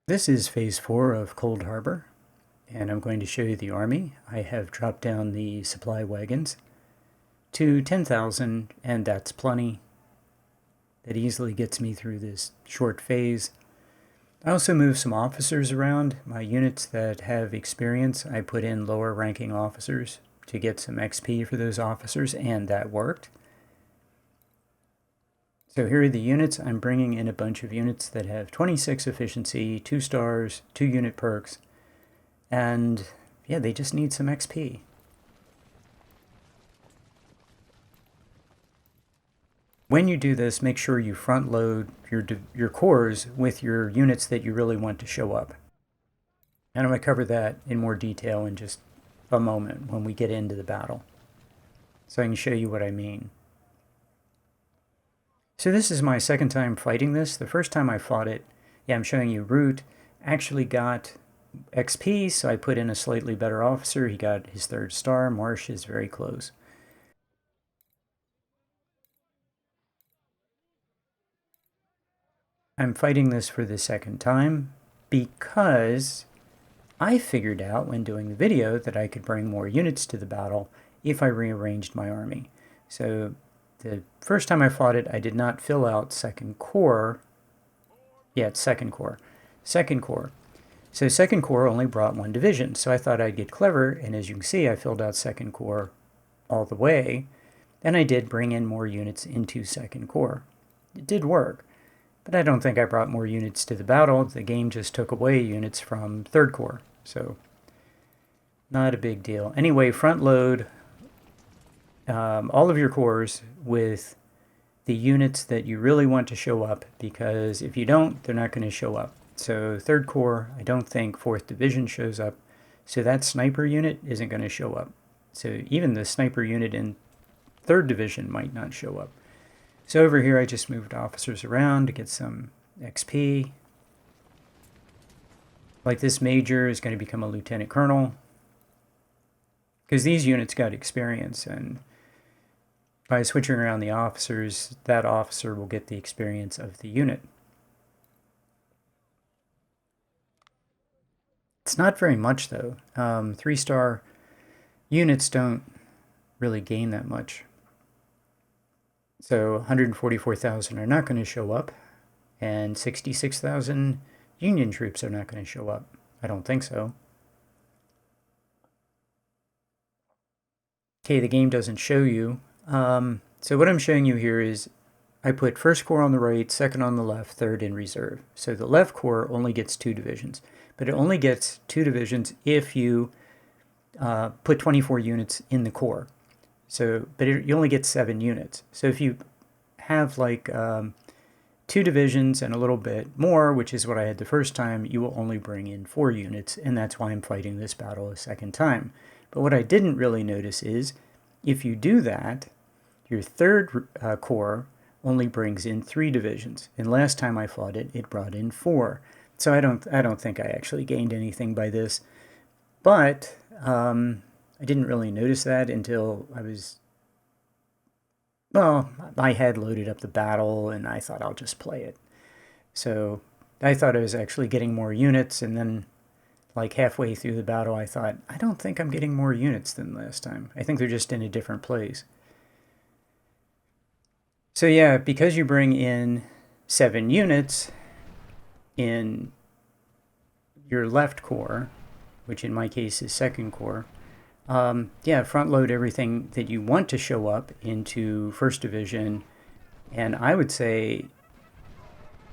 This is phase 4 of Cold Harbor, and I'm going to show you the army. I have dropped down the supply wagons to 10,000, and that's plenty. That easily gets me through this short phase. I also moved some officers around. My units that have experience, I put in lower ranking officers to get some XP for those officers, and that worked. So here are the units. I'm bringing in a bunch of units that have 26 efficiency, 2 stars, 2 unit perks, and yeah, they just need some XP. When you do this, make sure you front load your cores with your units that you really want to show up. And I'm going to cover that in more detail in just a moment when we get into the battle, so I can show you what I mean. So this is my second time fighting this. The first time I fought it, yeah, I'm showing you Root actually got XP, so I put in a slightly better officer. He got his 3rd star. Marsh is very close. I'm fighting this for the second time because I figured out when doing the video that I could bring more units to the battle if I rearranged my army. So the first time I fought it, I did not fill out second corps. Yeah, it's second corps. Second corps. So second corps only brought 1 division, so I thought I'd get clever, and as you can see, I filled out second corps all the way, and I did bring in more units into second corps. It did work, but I don't think I brought more units to the battle. The game just took away units from third corps, so not a big deal. Anyway, front load all of your corps with the units that you really want to show up, because if you don't, they're not going to show up. So 3rd Corps, I don't think 4th Division shows up, so that sniper unit isn't going to show up. So even the sniper unit in 3rd Division might not show up. So over here I just moved officers around to get some XP. Like this major is going to become a lieutenant colonel, because these units got experience, and by switching around the officers, that officer will get the experience of the unit. It's not very much, though. 3-star units don't really gain that much. So 144,000 are not going to show up, and 66,000 Union troops are not going to show up. I don't think so. Okay, the game doesn't show you. So what I'm showing you here is I put 1st Corps on the right, 2nd on the left, 3rd in reserve. So the left corps only gets 2 divisions, but it only gets 2 divisions if you put 24 units in the corps. So, but you only get 7 units. So if you have like 2 divisions and a little bit more, which is what I had the first time, you will only bring in 4 units, and that's why I'm fighting this battle a second time. But what I didn't really notice is if you do that, your 3rd corps only brings in 3 divisions, and last time I fought it, it brought in 4. So I don't think I actually gained anything by this, but I didn't really notice that until I had loaded up the battle, and I thought I'll just play it. So I thought I was actually getting more units, and then like halfway through the battle, I thought, I don't think I'm getting more units than last time. I think they're just in a different place. So yeah, because you bring in 7 units in your left corps, which in my case is 2nd Corps, yeah, front load everything that you want to show up into 1st Division, and I would say,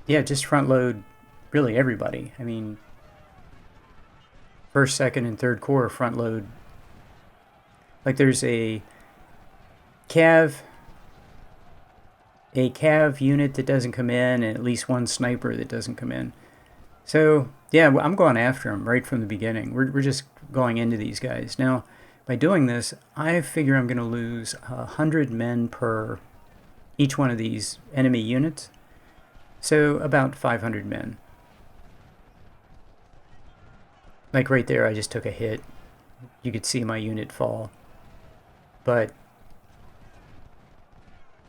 yeah, just front load really everybody. I mean, 1st, 2nd, and 3rd Corps front load. Like there's a cav unit that doesn't come in, and at least 1 sniper that doesn't come in. So yeah, I'm going after them right from the beginning. We're just going into these guys. Now, by doing this, I figure I'm going to lose 100 men per each one of these enemy units. So about 500 men. Like right there, I just took a hit. You could see my unit fall. But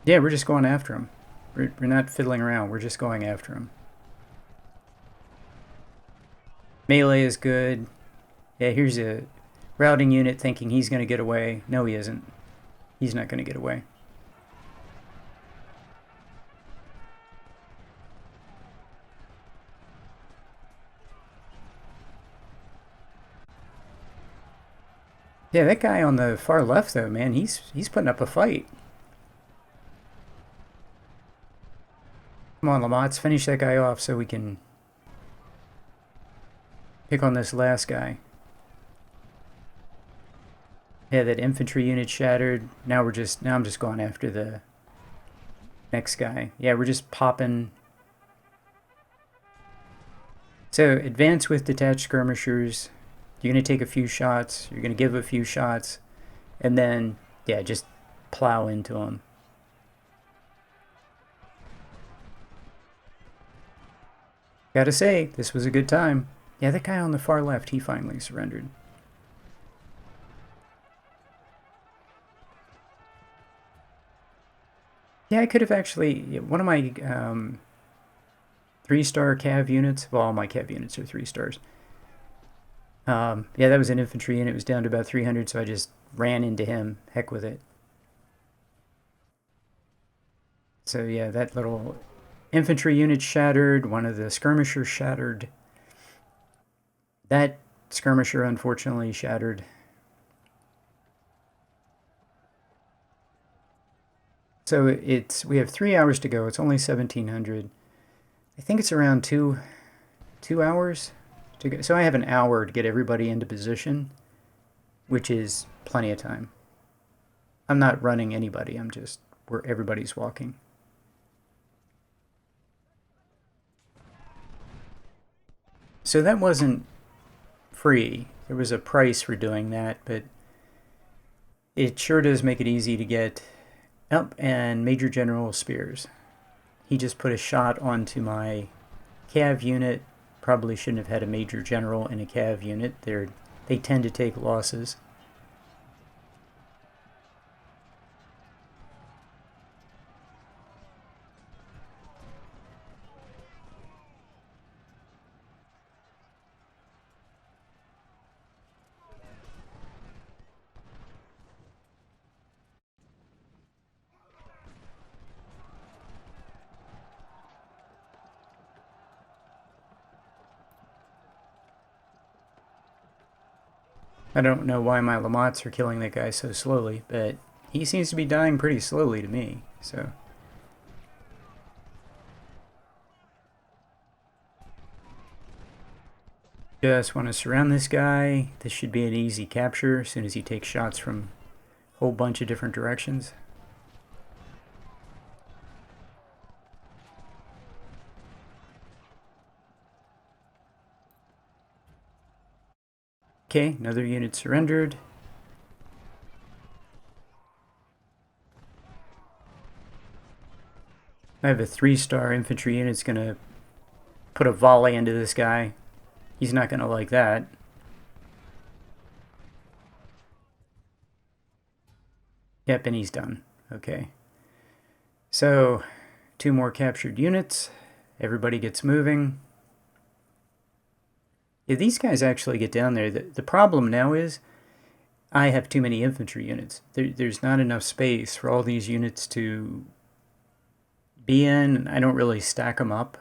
yeah, we're just going after them. We're not fiddling around. We're just going after them. Melee is good. Yeah, here's a routing unit thinking he's going to get away. No, he isn't. He's not going to get away. Yeah, that guy on the far left, though, man, he's putting up a fight. Come on, Lamotte, finish that guy off so we can pick on this last guy. Yeah, that infantry unit shattered. Now I'm just going after the next guy. Yeah, we're just popping. So advance with detached skirmishers. You're going to take a few shots. You're going to give a few shots. And then, yeah, just plow into them. Gotta say, this was a good time. Yeah, that guy on the far left, he finally surrendered. Yeah, I could have actually... One of my 3-star cav units... Well, all my cav units are 3 stars. Yeah, that was an infantry unit. It was down to about 300, so I just ran into him. Heck with it. So yeah, that little infantry unit shattered. One of the skirmishers shattered. That skirmisher unfortunately shattered. So we have 3 hours to go. It's only 1700. I think it's around two hours to go. So I have an hour to get everybody into position, which is plenty of time. I'm not running anybody. I'm just where everybody's walking. So that wasn't free. There was a price for doing that, but it sure does make it easy to get up. And Major General Spears, he just put a shot onto my cav unit. Probably shouldn't have had a Major General in a cav unit. They tend to take losses. I don't know why my Lamotts are killing that guy so slowly, but he seems to be dying pretty slowly to me, so... Just want to surround this guy. This should be an easy capture as soon as he takes shots from a whole bunch of different directions. Okay, another unit surrendered. I have a 3-star infantry unit. It's going to put a volley into this guy. He's not going to like that. Yep, and he's done. Okay. So, 2 more captured units. Everybody gets moving. Yeah, these guys actually get down there. The problem now is I have too many infantry units. There's not enough space for all these units to be in. I don't really stack them up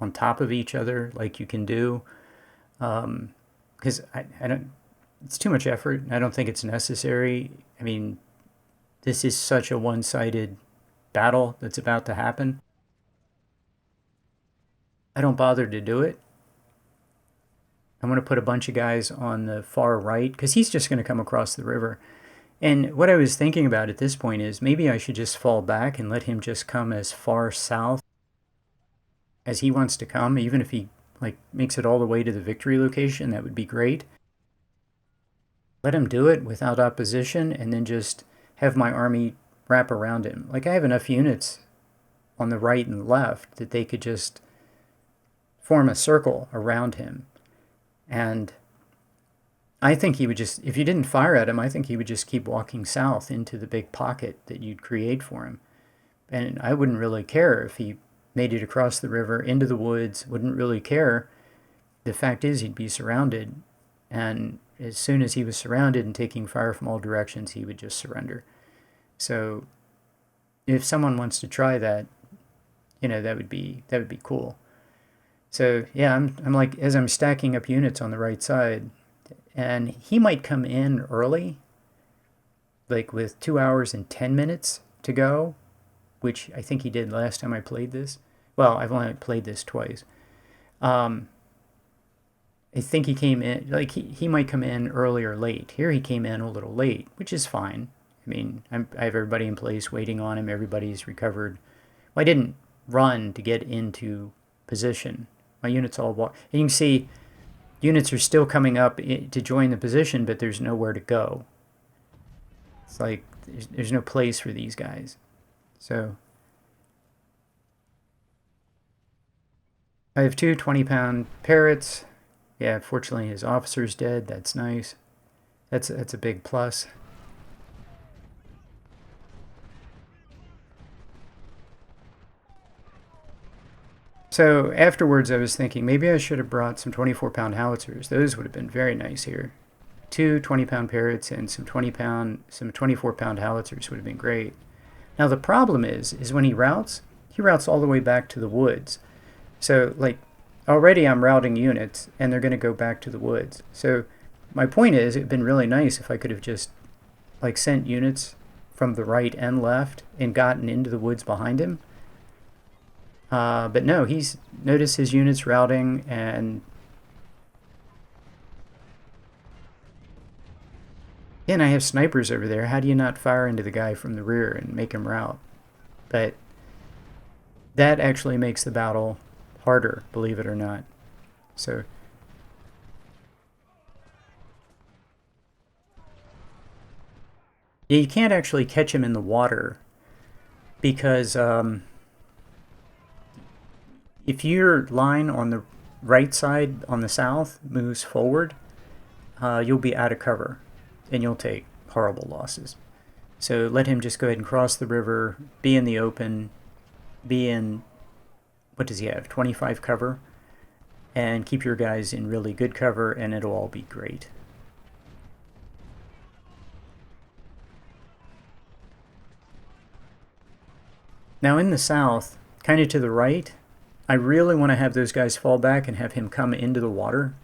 on top of each other like you can do. Because I don't... It's too much effort. I don't think it's necessary. I mean, this is such a one-sided battle that's about to happen. I don't bother to do it. I'm going to put a bunch of guys on the far right because he's just going to come across the river. And what I was thinking about at this point is maybe I should just fall back and let him just come as far south as he wants to come, even if he makes it all the way to the victory location. That would be great. Let him do it without opposition and then just have my army wrap around him. I have enough units on the right and left that they could just form a circle around him. And I think he would just, if you didn't fire at him, I think he would just keep walking south into the big pocket that you'd create for him. And I wouldn't really care if he made it across the river into the woods, wouldn't really care. the fact is he'd be surrounded, and as soon as he was surrounded and taking fire from all directions, he would just surrender. So if someone wants to try that, that would be cool. So yeah, I'm like, as I'm stacking up units on the right side, and he might come in early, like with 2 hours and 10 minutes to go, which I think he did last time I played this. Well, I've only played this twice. I think he came in, like he might come in early or late. Here he came in a little late, which is fine. I mean, I have everybody in place waiting on him. Everybody's recovered. Well, I didn't run to get into position. My units all walk. And you can see units are still coming up to join the position, but there's nowhere to go. It's like there's no place for these guys. So I have two 20-pound parrots. Yeah, fortunately his officer's dead. That's nice. That's a big plus. So afterwards I was thinking maybe I should have brought some 24-pound howitzers. Those would have been very nice here. Two 20-pound parrots and some 24-pound howitzers would have been great. Now the problem is when he routes all the way back to the woods. So like already I'm routing units and they're going to go back to the woods. So my point is it'd been really nice if I could have just like sent units from the right and left and gotten into the woods behind him. But no, he's noticed his units routing, and I have snipers over there. How do you not fire into the guy from the rear and make him rout? But that actually makes the battle harder, believe it or not. So yeah, you can't actually catch him in the water because if your line on the right side on the south moves forward, you'll be out of cover and you'll take horrible losses. So let him just go ahead and cross the river, be in the open, be in, what does he have, 25 cover, and keep your guys in really good cover, and it'll all be great. Now in the south, kind of to the right, I really want to have those guys fall back and have him come into the water.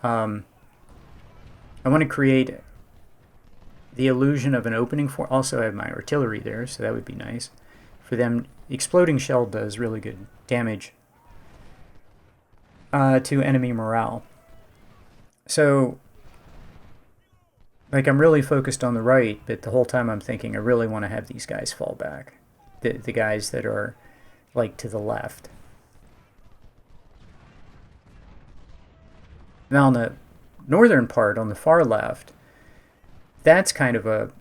I want to create the illusion of an opening for. Also, I have my artillery there, so that would be nice for them. Exploding shell does really good damage to enemy morale. So, like, I'm really focused on the right, but the whole time I'm thinking I really want to have these guys fall back. The guys that are, like, to the left. Now on the northern part, on the far left, that's kind of a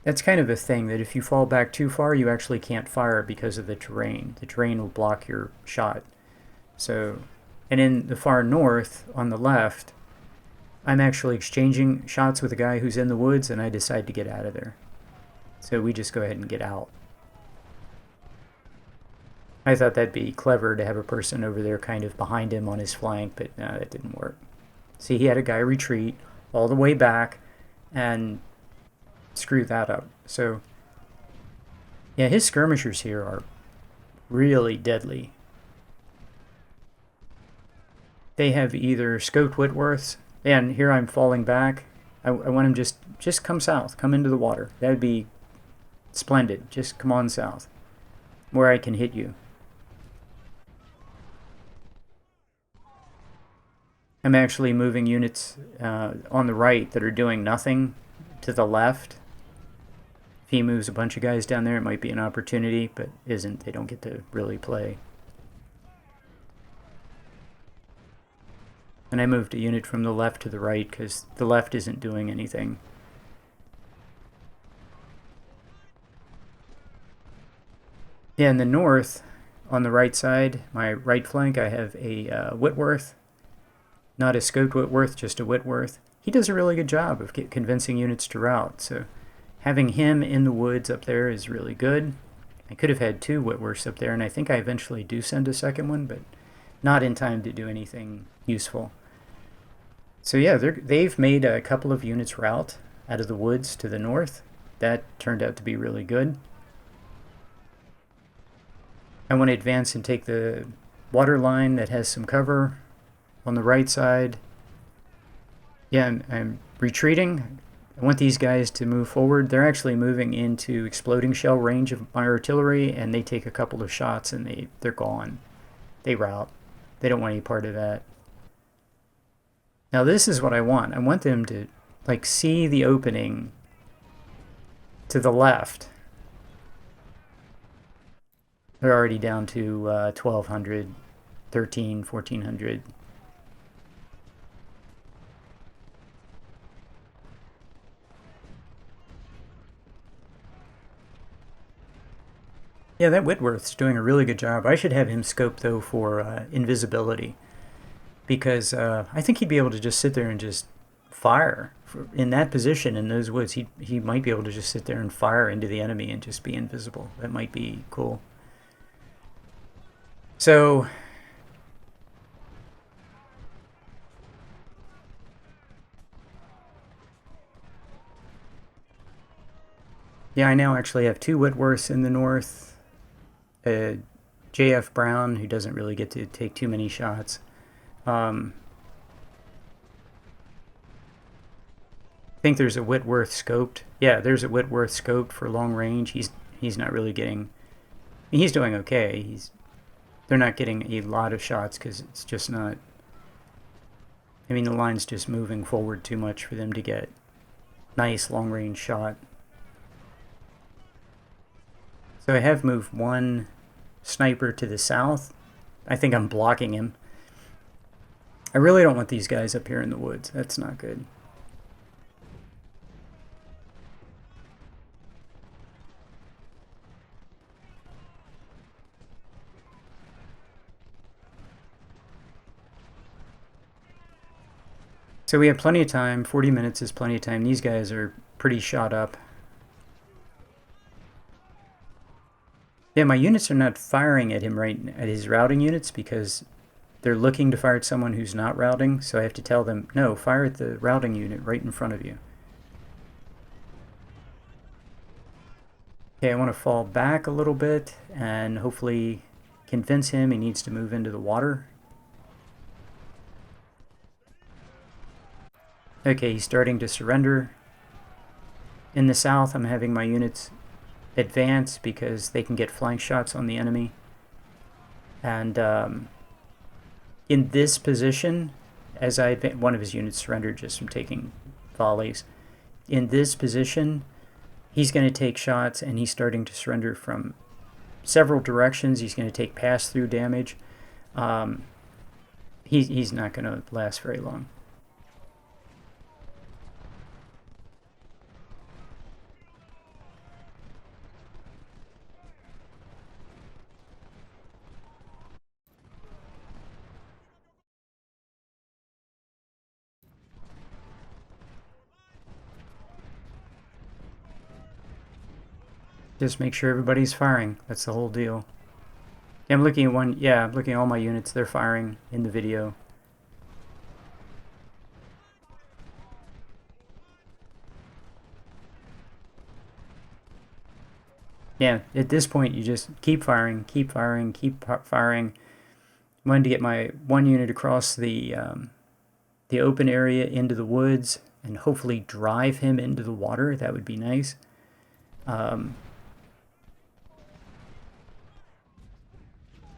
thing that if you fall back too far, you actually can't fire because of the terrain. The terrain will block your shot. So, and in the far north, on the left, I'm actually exchanging shots with a guy who's in the woods, and I decide to get out of there. So we just go ahead and get out. I thought that'd be clever to have a person over there kind of behind him on his flank, but no, that didn't work. See, he had a guy retreat all the way back and screw that up. So, yeah, his skirmishers here are really deadly. They have either scoped Whitworths, and here I'm falling back. I want him just come south, come into the water. That would be splendid. Just come on south, where I can hit you. I'm actually moving units on the right that are doing nothing to the left. If he moves a bunch of guys down there, it might be an opportunity, but isn't. They don't get to really play. And I moved a unit from the left to the right because the left isn't doing anything. Yeah, in the north, on the right side, my right flank, I have a Whitworth. Not a scoped Whitworth, just a Whitworth. He does a really good job of convincing units to rout, so having him in the woods up there is really good. I could have had two Whitworths up there, and I think I eventually do send a second one, but not in time to do anything useful. So yeah, they've made a couple of units route out of the woods to the north. That turned out to be really good. I want to advance and take the water line that has some cover on the right side. Yeah, I'm retreating. I want these guys to move forward. They're actually moving into exploding shell range of my artillery, and they take a couple of shots and they're gone. They rout. They don't want any part of that. Now this is what I want. I want them to like see the opening to the left. They're already down to 1200, 13, 1400. Yeah, that Whitworth's doing a really good job. I should have him scope though for invisibility, because I think he'd be able to just sit there and just fire in that position in those woods. He might be able to just sit there and fire into the enemy and just be invisible. That might be cool. So yeah, I now actually have two Whitworths in the north. J.F. Brown, who doesn't really get to take too many shots. I think there's a Whitworth scoped. Yeah, there's a Whitworth scoped for long range. He's not really getting. I mean, he's doing okay. They're not getting a lot of shots because it's just not. I mean, the line's just moving forward too much for them to get nice long range shot. So I have moved one sniper to the south. I think I'm blocking him. I really don't want these guys up here in the woods. That's not good. So we have plenty of time. 40 minutes is plenty of time. These guys are pretty shot up. Yeah, my units are not firing at him right at his routing units because they're looking to fire at someone who's not routing. So I have to tell them, no, fire at the routing unit right in front of you. Okay, I want to fall back a little bit and hopefully convince him he needs to move into the water. Okay, he's starting to surrender. In the south, I'm having my units advance because they can get flank shots on the enemy. And in this position, as I advance, one of his units surrendered just from taking volleys. In this position, he's going to take shots, and he's starting to surrender from several directions. He's going to take pass-through damage. He's not going to last very long. Just make sure everybody's firing. That's the whole deal. Yeah, I'm looking at one. Yeah, I'm looking at all my units. They're firing in the video. Yeah, at this point, you just keep firing, keep firing, keep firing. I wanted to get my one unit across the open area into the woods and hopefully drive him into the water. That would be nice.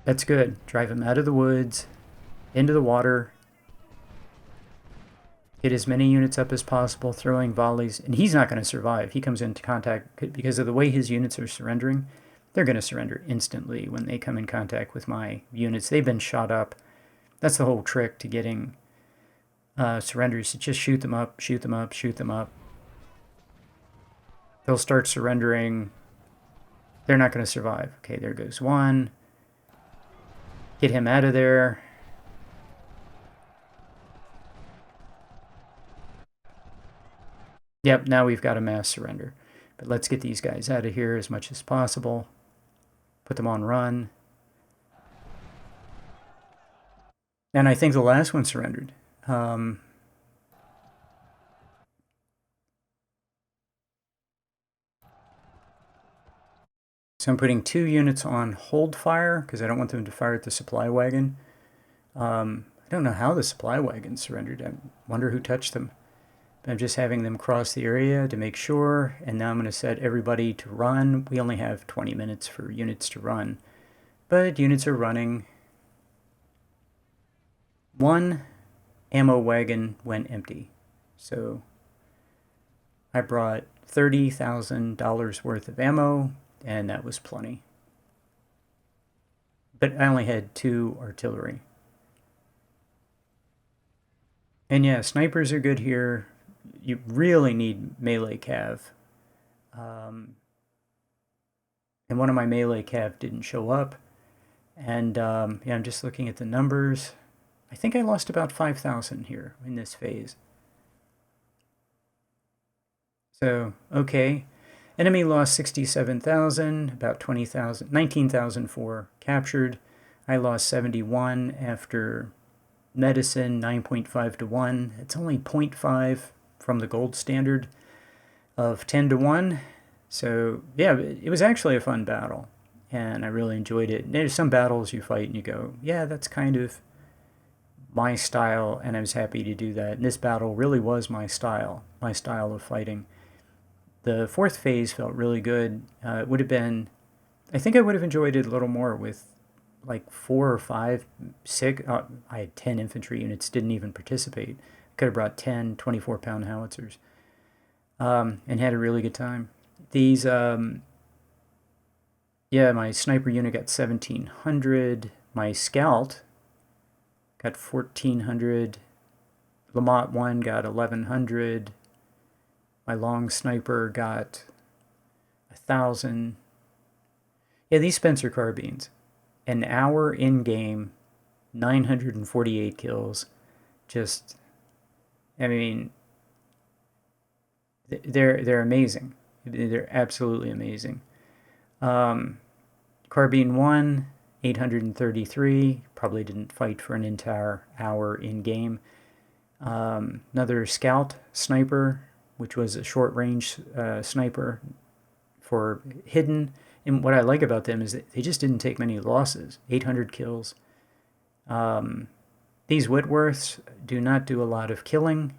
That's good. Drive him out of the woods, into the water. Get as many units up as possible, throwing volleys. And he's not going to survive. He comes into contact because of the way his units are surrendering. They're going to surrender instantly when they come in contact with my units. They've been shot up. That's the whole trick to getting surrenders. Just shoot them up, shoot them up, shoot them up. They'll start surrendering. They're not going to survive. Okay, there goes one. Get him out of there. Yep, now we've got a mass surrender. But let's get these guys out of here as much as possible. Put them on run. And I think the last one surrendered. Um, so I'm putting 2 units on hold fire because I don't want them to fire at the supply wagon. I don't know how the supply wagon surrendered. I wonder who touched them. But I'm just having them cross the area to make sure, and now I'm going to set everybody to run. We only have 20 minutes for units to run, but units are running. One ammo wagon went empty, so I brought $30,000 worth of ammo, and that was plenty. But I only had 2 artillery. And yeah, snipers are good here. You really need melee cav. And one of my melee cav didn't show up. And yeah, I'm just looking at the numbers. I think I lost about 5,000 here in this phase. So, okay. Enemy lost 67,000, about 20,000, 19,000 for captured. I lost 71 after medicine, 9.5 to 1. It's only 0.5 from the gold standard of 10 to 1. So, yeah, it was actually a fun battle, and I really enjoyed it. There's some battles you fight and you go, yeah, that's kind of my style, and I was happy to do that. And this battle really was my style of fighting. The fourth phase felt really good. It would have been, I think I would have enjoyed it a little more with like 4 or 5, 6. I had 10 infantry units, didn't even participate. Could have brought 10 24-pound howitzers and had a really good time. These, yeah, my sniper unit got 1,700. My scout got 1,400. Lamont 1 got 1,100. My long sniper got 1,000. Yeah, these Spencer carbines. An hour in game, 948 kills. Just, I mean, they're amazing. They're absolutely amazing. Carbine 1, 833. Probably didn't fight for an entire hour in game. Another scout sniper, which was a short range sniper for hidden. And what I like about them is that they just didn't take many losses. 800 kills. These Whitworths do not do a lot of killing,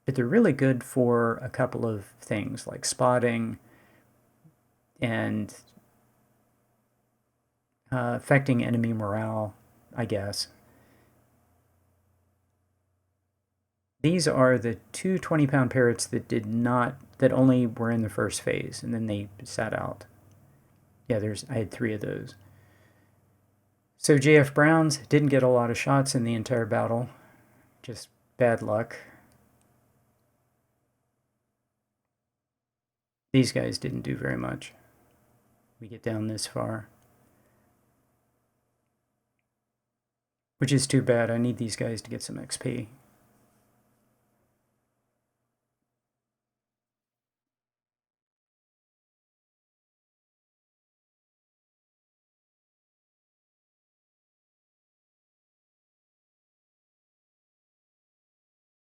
but they're really good for a couple of things like spotting and affecting enemy morale, I guess. These are the 2 20-pound parrots that only were in the first phase, and then they sat out. Yeah, I had 3 of those. So JF Browns didn't get a lot of shots in the entire battle. Just bad luck. These guys didn't do very much. We get down this far. Which is too bad. I need these guys to get some XP.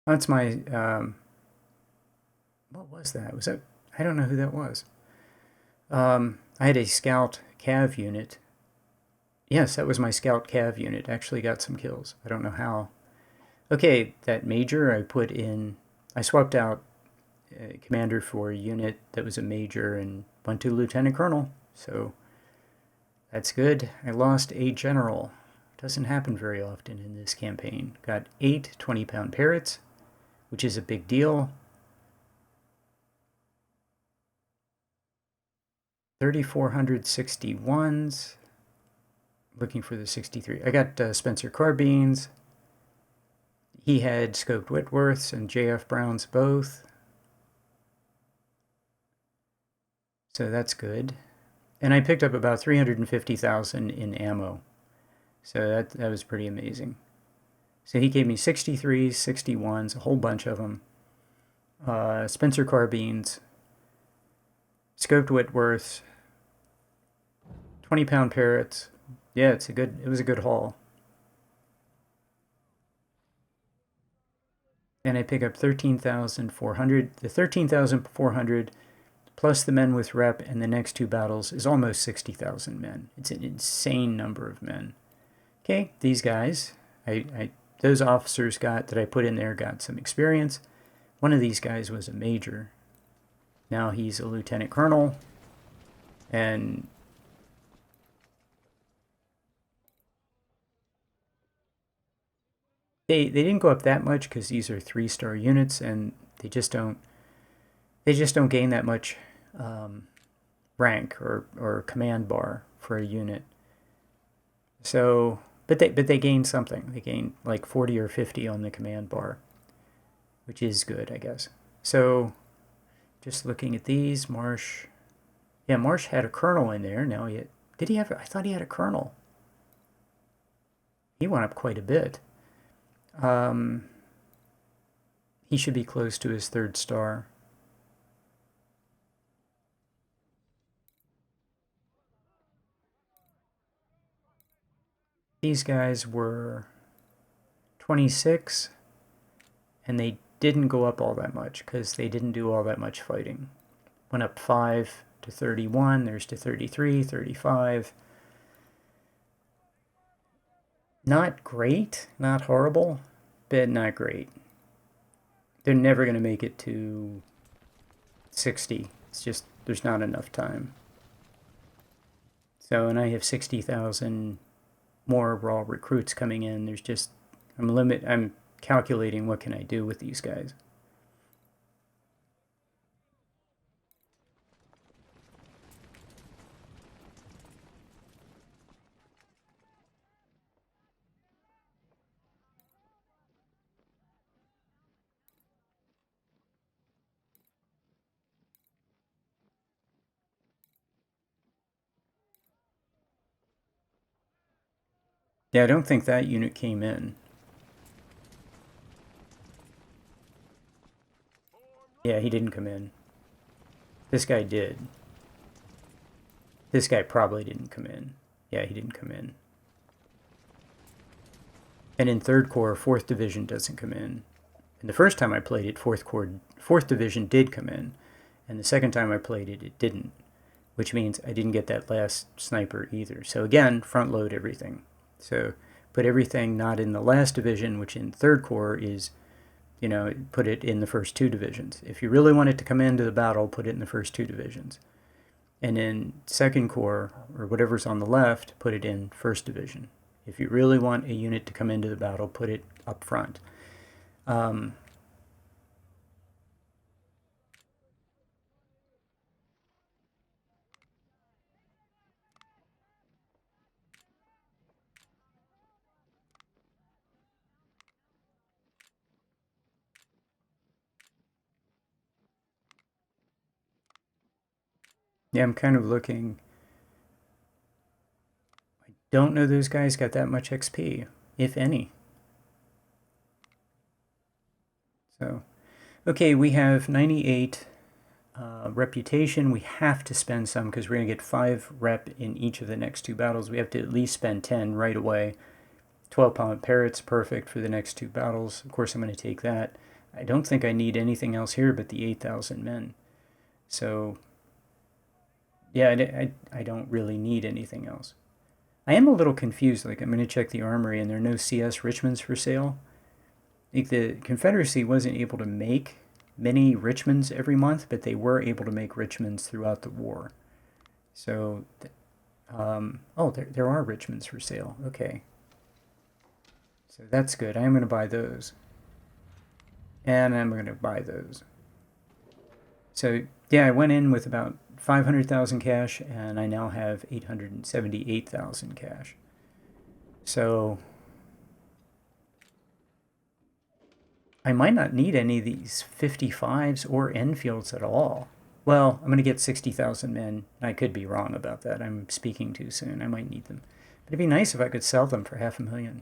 That's my, what was that? Was that, I don't know who that was. I had a scout cav unit. Yes, that was my scout cav unit. Actually got some kills. I don't know how. Okay, that major I swapped out a commander for a unit that was a major and went to lieutenant colonel. So that's good. I lost a general. Doesn't happen very often in this campaign. Got 8 20-pound parrots, which is a big deal. 3,461s. Looking for the 63. I got Spencer carbines. He had scoped Whitworths and JF Browns both. So that's good. And I picked up about 350,000 in ammo. So that was pretty amazing. So he gave me 63s, 61s, a whole bunch of them. Spencer carbines, scoped Whitworths, 20-pound parrots. Yeah, it was a good haul. and I pick up 13,400. The 13,400 plus the men with rep and the next two battles is almost 60,000 men. It's an insane number of men. Okay, these guys, those officers that I put in there got some experience. One of these guys was a major. Now he's a lieutenant colonel, and they didn't go up that much because these are 3-star units, and they just don't gain that much rank or command bar for a unit. So, but they gain something. They gain like 40 or 50 on the command bar, which is good, I guess. So, just looking at these, Marsh. Yeah, Marsh had a colonel in there. Now did he have? I thought he had a colonel. He went up quite a bit. He should be close to his 3rd star. These guys were 26, and they didn't go up all that much because they didn't do all that much fighting. Went up 5 to 31, there's to 33, 35. Not great, not horrible, but not great. They're never going to make it to 60. It's just, there's not enough time. So, and I have 60,000 more raw recruits coming in. There's just, I'm calculating what can I do with these guys. Yeah, I don't think that unit came in. Yeah, he didn't come in. This guy did. This guy probably didn't come in. Yeah, he didn't come in. And in 3rd Corps, 4th Division doesn't come in. And the first time I played it, 4th Division did come in. And the second time I played it, it didn't. Which means I didn't get that last sniper either. So again, front load everything. So put everything not in the last division, which in 3rd Corps is, put it in the first 2 divisions. If you really want it to come into the battle, put it in the first 2 divisions. And in 2nd Corps, or whatever's on the left, put it in 1st Division. If you really want a unit to come into the battle, put it up front. Yeah, I'm kind of looking. I don't know those guys got that much XP, if any. So, okay, we have 98 reputation. We have to spend some because we're going to get 5 rep in each of the next 2 battles. We have to at least spend 10 right away. 12 Pound Parrots, perfect for the next 2 battles. Of course, I'm going to take that. I don't think I need anything else here but the 8,000 men. So, yeah, I don't really need anything else. I am a little confused. Like, I'm going to check the armory, and there are no CS Richmonds for sale. Like, the Confederacy wasn't able to make many Richmonds every month, but they were able to make Richmonds throughout the war. So, oh, there are Richmonds for sale. Okay. So that's good. I am going to buy those. And I'm going to buy those. So, yeah, I went in with about 500,000 cash, and I now have 878,000 cash. So, I might not need any of these 55s or Enfields at all. Well, I'm going to get 60,000 men. I could be wrong about that. I'm speaking too soon. I might need them. But it'd be nice if I could sell them for 500,000.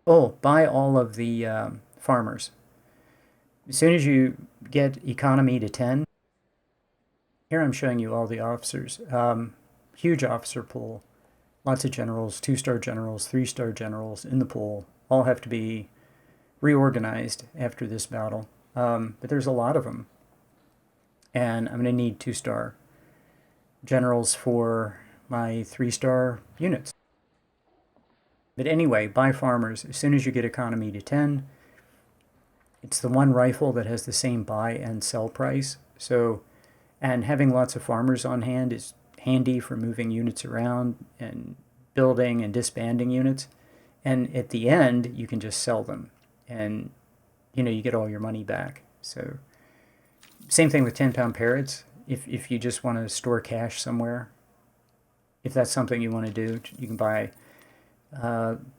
Oh, buy all of the farmers. As soon as you get economy to 10, here I'm showing you all the officers. Huge officer pool. Lots of generals, 2-star generals, 3-star generals in the pool, all have to be reorganized after this battle. But there's a lot of them. And I'm going to need 2-star generals for my 3-star units. But anyway, buy farmers. As soon as you get economy to 10, it's the one rifle that has the same buy and sell price. So, and having lots of farmers on hand is handy for moving units around and building and disbanding units. And at the end, you can just sell them, and you get all your money back. So, same thing with 10-pound parrots. If you just want to store cash somewhere, if that's something you want to do, you can buy.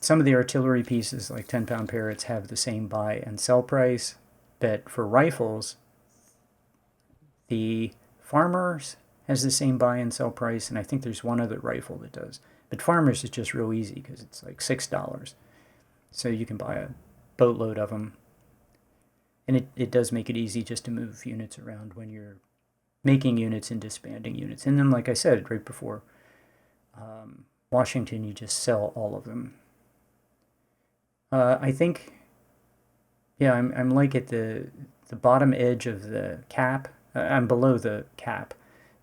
Some of the artillery pieces, like 10-pound parrots, have the same buy and sell price, but for rifles, the farmers has the same buy and sell price, and I think there's one other rifle that does. But farmers is just real easy because it's like $6. So you can buy a boatload of them. And it does make it easy just to move units around when you're making units and disbanding units. And then, like I said, right before Washington, you just sell all of them. I think, yeah, I'm like at the bottom edge of the cap. I'm below the cap.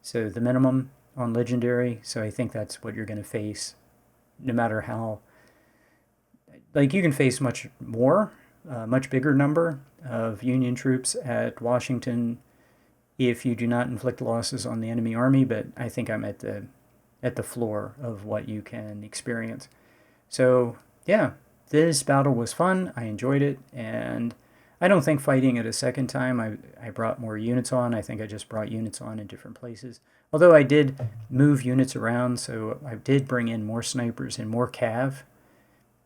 So the minimum on Legendary. So I think that's what you're going to face, no matter how. Like, you can face much more, much bigger number of Union troops at Washington if you do not inflict losses on the enemy army, but I think I'm at the floor of what you can experience. So yeah, this battle was fun. I enjoyed it, and I don't think fighting it a second time, I brought more units on. I think I just brought units on in different places. Although I did move units around, so I did bring in more snipers and more cav,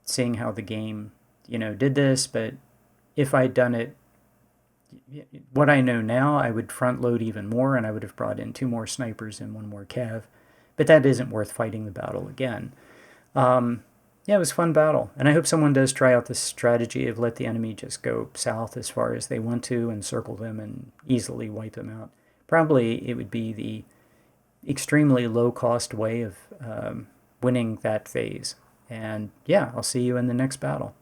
seeing how the game, did this. But if I'd done it, what I know now, I would front load even more, and I would have brought in 2 more snipers and 1 more cav. But that isn't worth fighting the battle again. Yeah, it was a fun battle. And I hope someone does try out this strategy of let the enemy just go south as far as they want to and circle them and easily wipe them out. Probably it would be the extremely low-cost way of winning that phase. And yeah, I'll see you in the next battle.